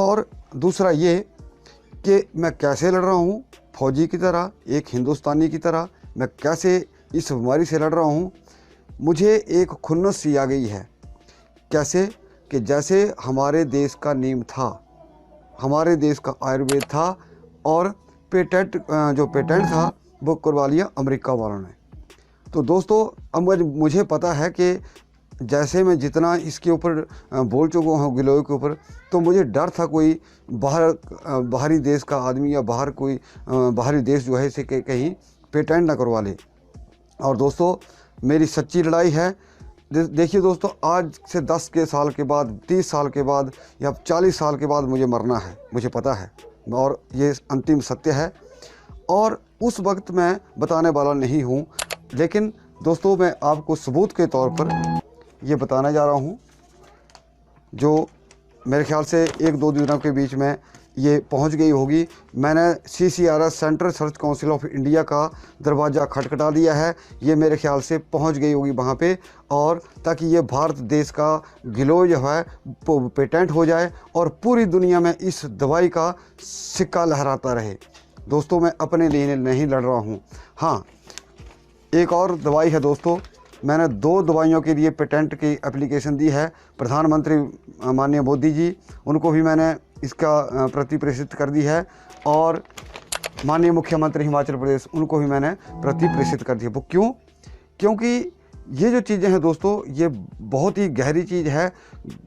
और दूसरा ये कि मैं कैसे लड़ रहा हूँ फौजी की तरह, एक हिंदुस्तानी की तरह मैं कैसे इस बीमारी से लड़ रहा हूँ। मुझे एक खुन्नस सी आ गई है। कैसे कि जैसे हमारे देश का नीम था, हमारे देश का आयुर्वेद था, और जो पेटेंट था वो करवा लिया अमेरिका वालों ने। तो दोस्तों अब मुझे पता है कि जैसे मैं जितना इसके ऊपर बोल चुका हूँ गिलोय के ऊपर, तो मुझे डर था कोई बाहरी देश का आदमी या बाहरी देश जो है इसे कहीं पेटेंट ना करवा ले। और दोस्तों मेरी सच्ची लड़ाई है। देखिए दोस्तों, आज से 10 के साल के बाद, 30 साल के बाद या 40 साल के बाद मुझे मरना है, मुझे पता है, और ये अंतिम सत्य है। और उस वक्त मैं बताने वाला नहीं हूँ, लेकिन दोस्तों मैं आपको सबूत के तौर पर ये बताने जा रहा हूँ, जो मेरे ख्याल से 1-2 दिनों के बीच में ये पहुंच गई होगी। मैंने CCRS central research council of India का दरवाज़ा खटखटा दिया है। ये मेरे ख्याल से पहुंच गई होगी वहाँ पे, और ताकि ये भारत देश का गिलोय जो है पेटेंट हो जाए और पूरी दुनिया में इस दवाई का सिक्का लहराता रहे। दोस्तों मैं अपने लिए नहीं लड़ रहा हूँ। हाँ, एक और दवाई है दोस्तों, मैंने 2 दवाइयों के लिए पेटेंट की एप्लीकेशन दी है। प्रधानमंत्री माननीय मोदी जी, उनको भी मैंने इसका प्रति प्रेषित कर दी है, और माननीय मुख्यमंत्री हिमाचल प्रदेश, उनको भी मैंने प्रति प्रेषित कर दी है। वो क्यों? क्योंकि ये जो चीज़ें हैं दोस्तों, ये बहुत ही गहरी चीज़ है।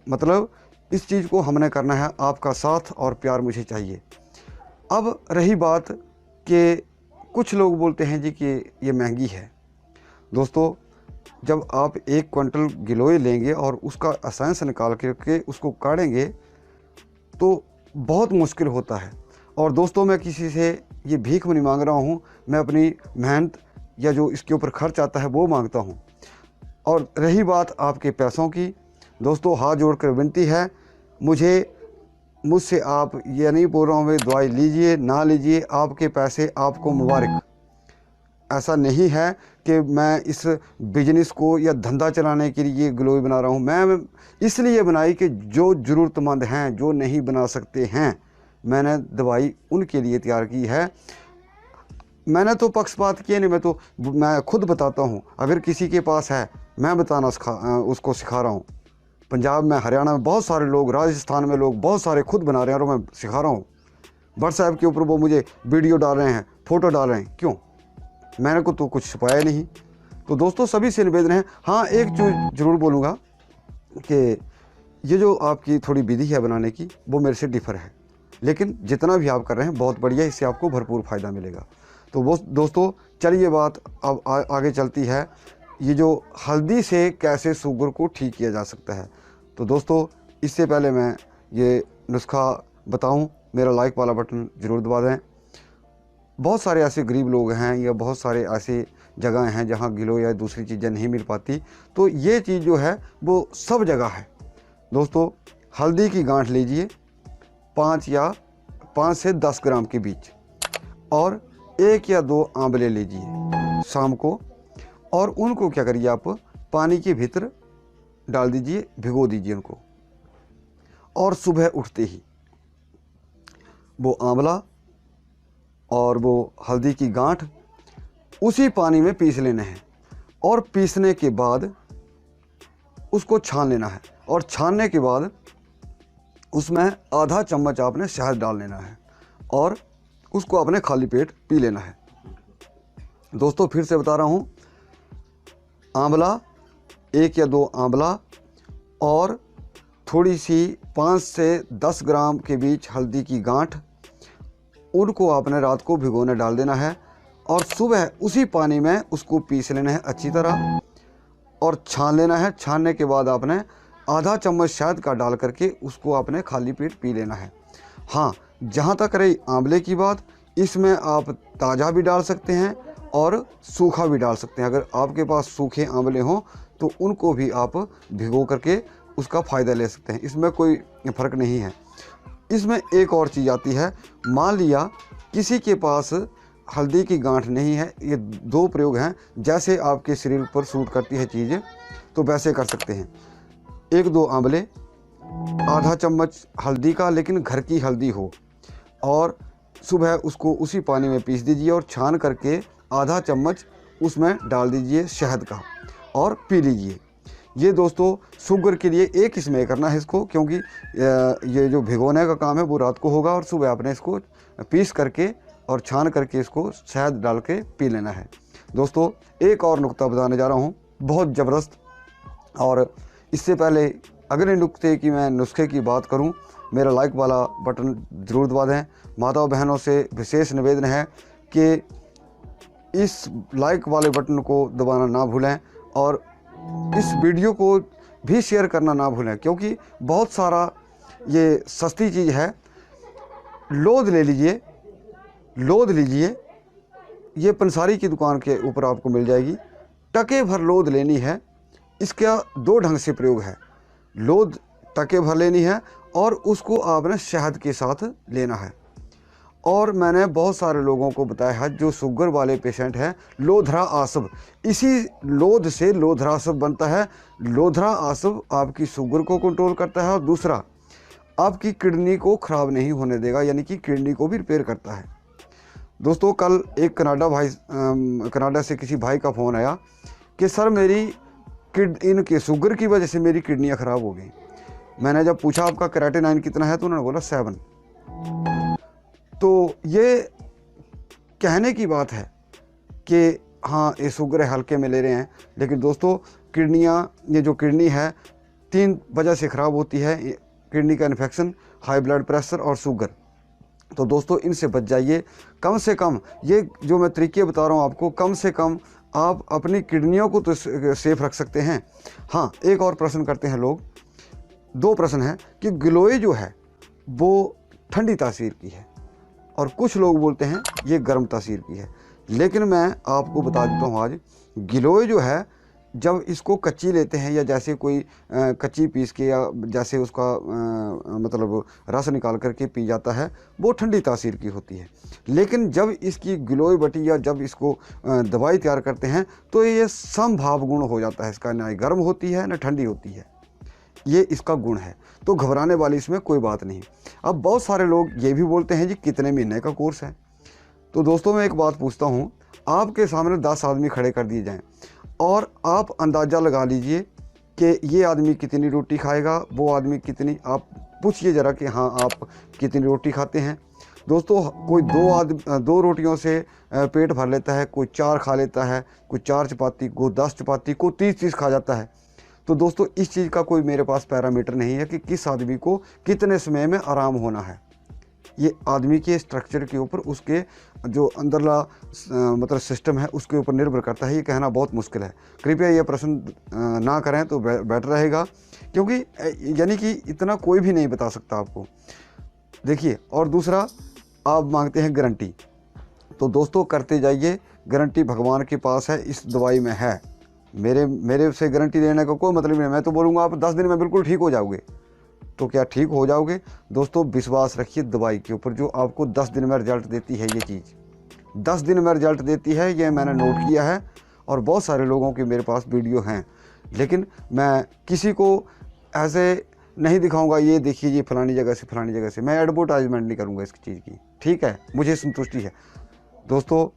मतलब इस चीज़ को हमने करना है, आपका साथ और प्यार मुझे चाहिए। अब रही बात कि कुछ लोग बोलते हैं जी कि ये महंगी है। दोस्तों जब आप 1 क्विंटल गिलोय लेंगे और उसका एसेंस निकाल के उसको काढ़ेंगे तो बहुत मुश्किल होता है। और दोस्तों मैं किसी से ये भीख नहीं मांग रहा हूँ, मैं अपनी मेहनत या जो इसके ऊपर खर्च आता है वो मांगता हूँ। और रही बात आपके पैसों की, दोस्तों हाथ जोड़कर विनती है, मुझसे आप ये नहीं बोल रहा हूँ भाई दवाई लीजिए ना लीजिए, आपके पैसे आपको मुबारक। ऐसा नहीं है कि मैं इस बिजनेस को या धंधा चलाने के लिए गिलोय बना रहा हूँ। मैं इसलिए बनाई कि जो ज़रूरतमंद हैं, जो नहीं बना सकते हैं, मैंने दवाई उनके लिए तैयार की है। मैंने तो पक्षपात किए नहीं, मैं खुद बताता हूँ। अगर किसी के पास है, मैं बताना उसको सिखा रहा हूँ। पंजाब में, हरियाणा में बहुत सारे लोग, राजस्थान में लोग बहुत सारे खुद बना रहे हैं और मैं सिखा रहा हूँ। व्हाट्सएप के ऊपर वो मुझे वीडियो डाल रहे हैं, फ़ोटो डाल रहे हैं। क्यों? मैंने को तो कुछ छुपाया नहीं। तो दोस्तों सभी से निवेदन है। हाँ, एक चीज़ ज़रूर बोलूँगा कि ये जो आपकी थोड़ी विधि है बनाने की, वो मेरे से डिफ़र है, लेकिन जितना भी आप कर रहे हैं बहुत बढ़िया, इससे आपको भरपूर फ़ायदा मिलेगा। तो वो दोस्तों चलिए बात अब आगे चलती है, ये जो हल्दी से कैसे शुगर को ठीक किया जा सकता है। तो दोस्तों इससे पहले मैं ये नुस्खा बताऊँ, मेरा लाइक वाला बटन ज़रूर दबा दें। बहुत सारे ऐसे गरीब लोग हैं या बहुत सारे ऐसे जगह हैं जहाँ गिलोय या दूसरी चीज़ें नहीं मिल पाती, तो ये चीज़ जो है वो सब जगह है। दोस्तों हल्दी की गांठ लीजिए 5 से 10 ग्राम के बीच, और 1 या 2 आंवले लीजिए शाम को, और उनको क्या करिए आप पानी के भीतर डाल दीजिए, भिगो दीजिए उनको, और सुबह उठते ही वो आंवला और वो हल्दी की गांठ उसी पानी में पीस लेने हैं, और पीसने के बाद उसको छान लेना है, और छानने के बाद उसमें आधा चम्मच आपने शहद डाल लेना है, और उसको अपने खाली पेट पी लेना है। दोस्तों फिर से बता रहा हूँ, आंवला 1 या 2 आंवला और थोड़ी सी 5 से 10 ग्राम के बीच हल्दी की गांठ, उनको आपने रात को भिगोने डाल देना है, और सुबह उसी पानी में उसको पीस लेना है अच्छी तरह और छान लेना है। छानने के बाद आपने आधा चम्मच शहद का डाल करके उसको आपने खाली पेट पी लेना है। हाँ, जहाँ तक रही आंवले की बात, इसमें आप ताज़ा भी डाल सकते हैं और सूखा भी डाल सकते हैं। अगर आपके पास सूखे आंवले हों तो उनको भी आप भिगो करके उसका फ़ायदा ले सकते हैं, इसमें कोई फ़र्क नहीं है। इसमें एक और चीज़ आती है, मान लिया किसी के पास हल्दी की गांठ नहीं है, ये 2 प्रयोग हैं, जैसे आपके शरीर पर सूट करती है चीज़ तो वैसे कर सकते हैं। 1-2 आंवले आधा चम्मच हल्दी का, लेकिन घर की हल्दी हो, और सुबह उसको उसी पानी में पीस दीजिए और छान करके आधा चम्मच उसमें डाल दीजिए शहद का और पी लीजिए। ये दोस्तों शुगर के लिए एक इसमें करना है इसको, क्योंकि ये जो भिगोने का काम है वो रात को होगा और सुबह आपने इसको पीस करके और छान करके इसको शहद डाल के पी लेना है। दोस्तों एक और नुक्ता बताने जा रहा हूँ, बहुत ज़बरदस्त। और इससे पहले अगले नुस्खे की बात करूं, मेरा लाइक वाला बटन ज़रूर दबा दें। माताओं बहनों से विशेष निवेदन है कि इस लाइक वाले बटन को दबाना ना भूलें और इस वीडियो को भी शेयर करना ना भूलें, क्योंकि बहुत सारा ये सस्ती चीज़ है। लोध ले लीजिए, लोध लीजिए, ये पंसारी की दुकान के ऊपर आपको मिल जाएगी। टके भर लोध लेनी है। इसका दो ढंग से प्रयोग है। लोध टके भर लेनी है और उसको आपने शहद के साथ लेना है। और मैंने बहुत सारे लोगों को बताया है जो शुगर वाले पेशेंट हैं, लोधरा आसब, इसी लोध से लोधरा आसब बनता है। लोधरा आसब आपकी शुगर को कंट्रोल करता है और दूसरा आपकी किडनी को ख़राब नहीं होने देगा, यानी कि किडनी को भी रिपेयर करता है। दोस्तों कल एक कनाडा से किसी भाई का फ़ोन आया कि सर मेरी इनके शुगर की वजह से मेरी किडनियाँ ख़राब हो गई। मैंने जब पूछा आपका क्रेटिनाइन कितना है तो उन्होंने बोला 7। तो ये कहने की बात है कि हाँ ये शुगर है, हल्के में ले रहे हैं, लेकिन दोस्तों किडनियाँ, ये जो किडनी है 3 वजह से ख़राब होती है। किडनी का इन्फेक्शन, हाई ब्लड प्रेशर और शुगर। तो दोस्तों इनसे बच जाइए। कम से कम ये जो मैं तरीके बता रहा हूँ आपको, कम से कम आप अपनी किडनियों को तो सेफ रख सकते हैं। हाँ एक और प्रश्न करते हैं लोग, 2 प्रश्न हैं कि गिलोय जो है वो ठंडी तासीर की है और कुछ लोग बोलते हैं ये गर्म तासीर की है। लेकिन मैं आपको बता देता हूँ आज, गिलोय जो है जब इसको कच्ची लेते हैं या जैसे कोई कच्ची पीस के या जैसे उसका मतलब रस निकाल करके पी जाता है, वो ठंडी तासीर की होती है। लेकिन जब इसकी गिलोय बटी या जब इसको दवाई तैयार करते हैं तो ये समभाव गुण हो जाता है इसका, ना गर्म होती है ना ठंडी होती है, ये इसका गुण है। तो घबराने वाली इसमें कोई बात नहीं। अब बहुत सारे लोग ये भी बोलते हैं जी कितने महीने का कोर्स है। तो दोस्तों मैं एक बात पूछता हूँ, आपके सामने 10 आदमी खड़े कर दिए जाएं और आप अंदाज़ा लगा लीजिए कि ये आदमी कितनी रोटी खाएगा, वो आदमी कितनी, आप पूछिए ज़रा कि हाँ आप कितनी रोटी खाते हैं। दोस्तों कोई 2 रोटियों से पेट भर लेता है, कोई 4 खा लेता है, कोई 4 चपाती, कोई 10 चपाती, कोई 30 खा जाता है। तो दोस्तों इस चीज़ का कोई मेरे पास पैरामीटर नहीं है कि किस आदमी को कितने समय में आराम होना है। ये आदमी के स्ट्रक्चर के ऊपर, उसके जो अंदरला मतलब सिस्टम है उसके ऊपर निर्भर करता है। ये कहना बहुत मुश्किल है। कृपया ये प्रश्न ना करें तो बेटर रहेगा, क्योंकि यानी कि इतना कोई भी नहीं बता सकता आपको। देखिए, और दूसरा आप मांगते हैं गारंटी, तो दोस्तों करते जाइए, गारंटी भगवान के पास है, इस दवाई में है। मेरे से गारंटी देने का कोई मतलब नहीं। मैं तो बोलूँगा आप 10 दिन में बिल्कुल ठीक हो जाओगे, तो क्या ठीक हो जाओगे? दोस्तों विश्वास रखिए दवाई के ऊपर, जो आपको 10 दिन में रिजल्ट देती है। ये चीज़ 10 दिन में रिजल्ट देती है, ये मैंने नोट किया है और बहुत सारे लोगों के मेरे पास वीडियो हैं। लेकिन मैं किसी को ऐसे नहीं दिखाऊंगा ये देखिए ये फलानी जगह से फलानी जगह से, मैं एडवर्टाइजमेंट नहीं करूंगा इसकी चीज़ की, ठीक है? मुझे संतुष्टि है। दोस्तों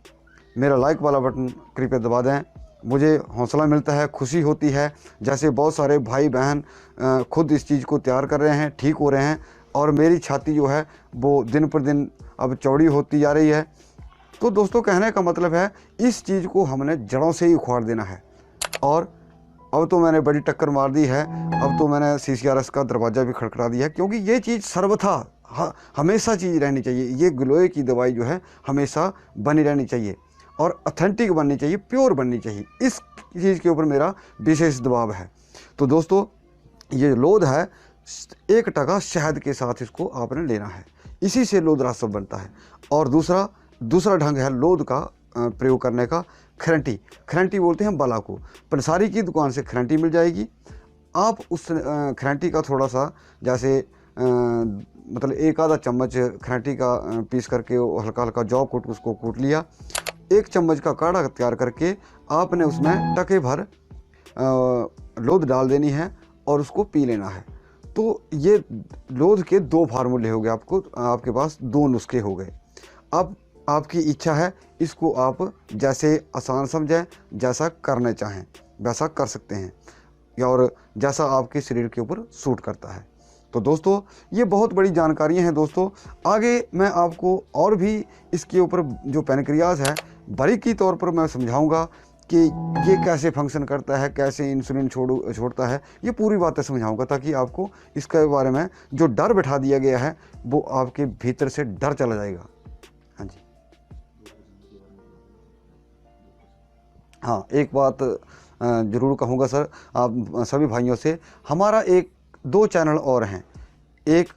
मेरा लाइक वाला बटन कृपया दबा दें, मुझे हौसला मिलता है, खुशी होती है। जैसे बहुत सारे भाई बहन खुद इस चीज़ को तैयार कर रहे हैं, ठीक हो रहे हैं, और मेरी छाती जो है वो दिन पर दिन अब चौड़ी होती जा रही है। तो दोस्तों कहने का मतलब है इस चीज़ को हमने जड़ों से ही उखाड़ देना है। और अब तो मैंने बड़ी टक्कर मार दी है, अब तो मैंने CCRS का दरवाज़ा भी खड़खड़ा दिया है, क्योंकि ये चीज़ सर्वथा हमेशा चीज़ रहनी चाहिए। ये गिलोय की दवाई जो है हमेशा बनी रहनी चाहिए और ऑथेंटिक बननी चाहिए, प्योर बननी चाहिए। इस चीज़ के ऊपर मेरा विशेष दबाव है। तो दोस्तों ये लोध है, 1 टका शहद के साथ इसको आपने लेना है, इसी से लोध रस बनता है। और दूसरा ढंग है लोध का प्रयोग करने का, खरंटी बोलते हैं बला को। पंसारी की दुकान से खरंटी मिल जाएगी। आप उस खरंटी का थोड़ा सा जैसे मतलब 1 आधा चम्मच खरंटी का पीस करके हल्का हल्का जौ कूट उसको कूट लिया। 1 चम्मच का काढ़ा तैयार करके आपने उसमें टके भर लोध डाल देनी है और उसको पी लेना है। तो ये लोध के 2 फार्मूले हो गए, आपके पास 2 नुस्खे हो गए। अब आपकी इच्छा है, इसको आप जैसे आसान समझें, जैसा करना चाहें वैसा कर सकते हैं, या और जैसा आपके शरीर के ऊपर सूट करता है। तो दोस्तों ये बहुत बड़ी जानकारियां हैं दोस्तों। आगे मैं आपको और भी इसके ऊपर जो पैनक्रियाज है बारीकी तौर पर मैं समझाऊंगा कि ये कैसे फंक्शन करता है, कैसे इंसुलिन छोड़ता है, ये पूरी बातें समझाऊंगा, ताकि आपको इसके बारे में जो डर बैठा दिया गया है वो आपके भीतर से डर चला जाएगा। हाँ जी, हाँ, एक बात ज़रूर कहूँगा सर, आप सभी भाइयों से, हमारा 1-2 चैनल और हैं। एक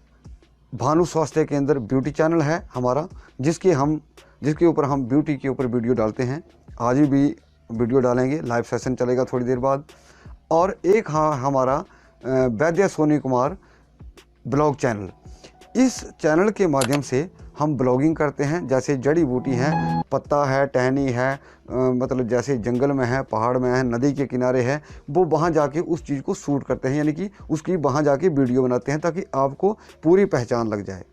भानु स्वास्थ्य केंद्र ब्यूटी चैनल है हमारा, जिसके ऊपर हम ब्यूटी के ऊपर वीडियो डालते हैं। आज भी वीडियो डालेंगे, लाइव सेशन चलेगा थोड़ी देर बाद। और एक हमारा वैद्य सोनी कुमार ब्लॉग चैनल, इस चैनल के माध्यम से हम ब्लॉगिंग करते हैं। जैसे जड़ी बूटी है, पत्ता है, टहनी है, मतलब जैसे जंगल में है, पहाड़ में है, नदी के किनारे है, वो वहाँ जाके उस चीज़ को शूट करते हैं, यानी कि उसकी वहाँ जाके वीडियो बनाते हैं, ताकि आपको पूरी पहचान लग जाए।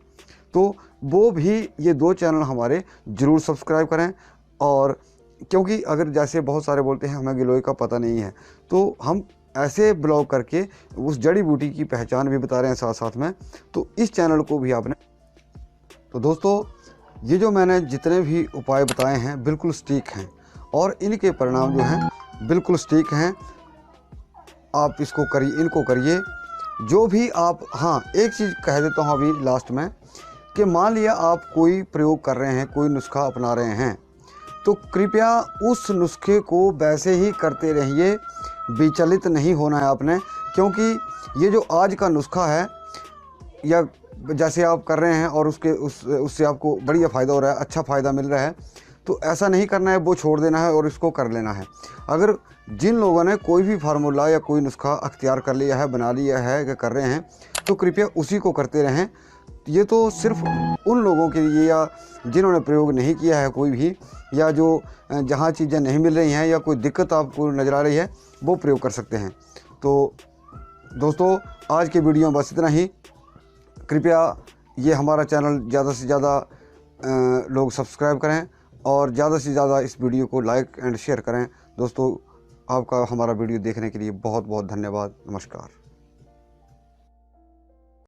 तो वो भी ये 2 चैनल हमारे ज़रूर सब्सक्राइब करें। और क्योंकि अगर जैसे बहुत सारे बोलते हैं हमें गिलोय का पता नहीं है, तो हम ऐसे ब्लॉग करके उस जड़ी बूटी की पहचान भी बता रहे हैं साथ साथ में। तो इस चैनल को भी आपने, तो दोस्तों ये जो मैंने जितने भी उपाय बताए हैं बिल्कुल सटीक हैं, और इनके परिणाम जो हैं बिल्कुल सटीक हैं। आप इनको करिए जो भी आप। हाँ, एक चीज़ कह देता हूँ अभी लास्ट में, कि मान लिया आप कोई प्रयोग कर रहे हैं, कोई नुस्खा अपना रहे हैं, तो कृपया उस नुस्खे को वैसे ही करते रहिए, विचलित नहीं होना है आपने। क्योंकि ये जो आज का नुस्खा है, या जैसे आप कर रहे हैं और उससे आपको बढ़िया फ़ायदा हो रहा है, अच्छा फ़ायदा मिल रहा है, तो ऐसा नहीं करना है वो छोड़ देना है और इसको कर लेना है। अगर जिन लोगों ने कोई भी फार्मूला या कोई नुस्खा अख्तियार कर लिया है, बना लिया है, या कर रहे हैं, तो कृपया उसी को करते रहें। ये तो सिर्फ उन लोगों के लिए, या जिन्होंने प्रयोग नहीं किया है कोई भी, या जो जहाँ चीज़ें नहीं मिल रही हैं या कोई दिक्कत आपको नज़र आ रही है, वो प्रयोग कर सकते हैं। तो दोस्तों आज के वीडियो में बस इतना ही। कृपया ये हमारा चैनल ज़्यादा से ज़्यादा लोग सब्सक्राइब करें, और ज़्यादा से ज़्यादा इस वीडियो को लाइक एंड शेयर करें। दोस्तों आपका हमारा वीडियो देखने के लिए बहुत बहुत धन्यवाद। नमस्कार।